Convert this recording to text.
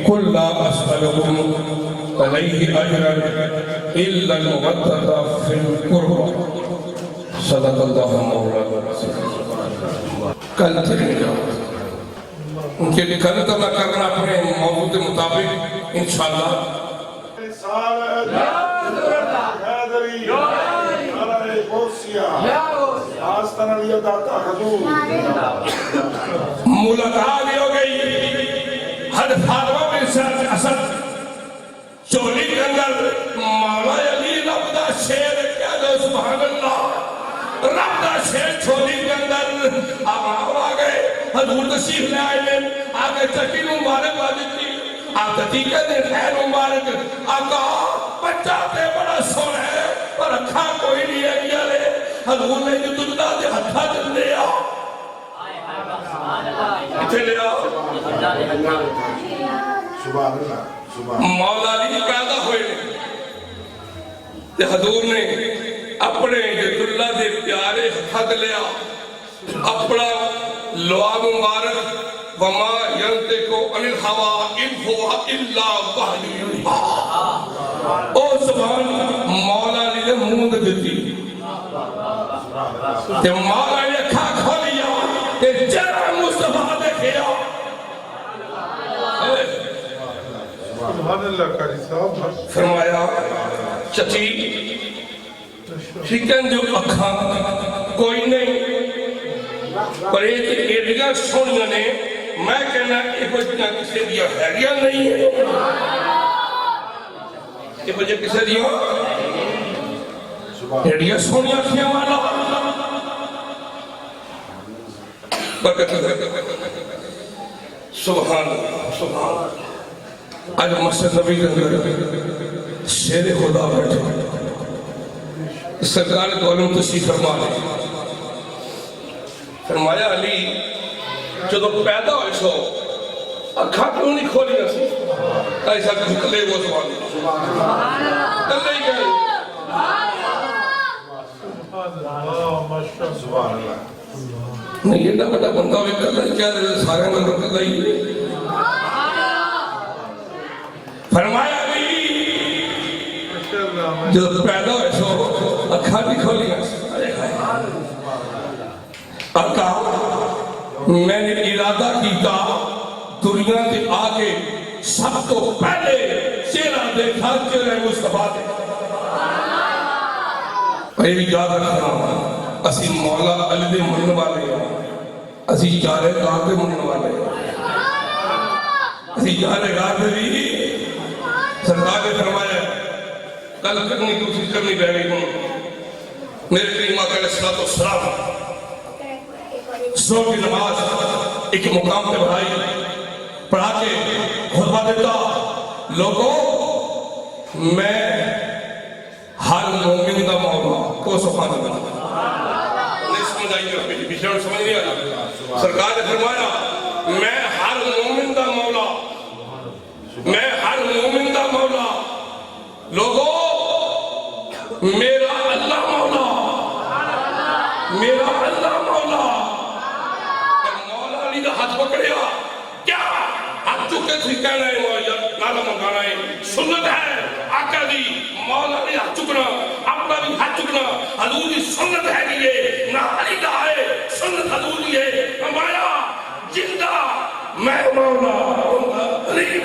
قل لا أسألكم عليه أجرا إلا المودة في القربى صدق اللہ مولانا کل تھے ان کے لکھنے تو میں کرنا اپنے موضوع کے مطابق انشاءاللہ ملاقات ہو گئی حضرت فاطمہ بنت اسد چولی کے اندر مولا علی رب دا شیر کہہ دو سبحان اللہ رب دا شیر چولی کے اندر آپ آ گئے حضور تشریف لے آئے آگے چکی مبارک والی تھی آپ تیکے دے خیر مبارک آقا بچہ تے بڑا سونا ہے اور رکھا کوئی نہیں ہے کیا لے حضور نے جو دلدہ دے ہتھا جل لیا کتے لیا مولا علی پیدا ہوئے تے حضور نے اپنے دلدہ دے پیارے ہتھا جل لیا اپنا لعاب مبارک وما ينطق عن الهوى ان هو الا وحی یوحی او زبان مولا علی نے منہ دیتی تے مولا علی کھا کھولیا تے جرا مصطفیٰ دیکھیا سبحان اللہ قاری صاحب فرمایا چچی شکن جو اکھاں کوئی نہیں پر ایڈیاں سونیاں نے میں کہنا ایک وجہ کسے دیا ہے گیا نہیں ہے ایک وجہ کسے دیا ایڈیاں سونیاں کیا مالا برکت سبحان سبحان آج مسجد نبی کے اندر شیر خدا بیٹھے سرکار تو علم تشریف فرما لے فرمایا علی جو پیدا ہوئے سو اکھا کیوں نہیں کھولی نسی ایسا کچھ کلے وہ سبحان کلے ہی گئے سبحان اللہ نہیں یہ نہ بڑا بندہ بھی کر لیں کیا دے سارے نمبر کر لیں فرمایا علی جو پیدا ہوئے سو اکھا نہیں کھولی نسی آقا میں نے ارادہ کیتا دنیا کے آگے سب کو پہلے چہرہ دیکھا چہرہ مصطفیٰ دیکھا میں بھی یاد رکھنا اسی مولا علی دے منن والے اسی چارے گاہ دے منن والے اسی چارے گاہ دے بھی سرکار نے فرمایا کل کرنی کوشش کرنی پہ گئی میرے کریم آقا علیہ السلام زور کی نماز ایک مقام پہ پڑھا کے خطبہ دیتا لوگوں میں ہر مومن دا مولا کو سبحان اللہ نہیں سمجھ آئی جب بشرم سمجھ نہیں آئی سرکار نے فرمایا میں ہر مومن دا مولا میں ہر مومن دا مولا لوگوں میرا اللہ مولا میرا اللہ مولا ہاتھ پکڑیا کیا ہاتھ چکے تھی کہنا ہے نالا مکانا ہے سنت ہے آقا دی مولا نے ہاتھ چکنا اپنا بھی ہاتھ چکنا حضور دی سنت ہے کہ یہ نہ علی دا ہے سنت حضور دی ہے فرمایا زندہ میں مولا علی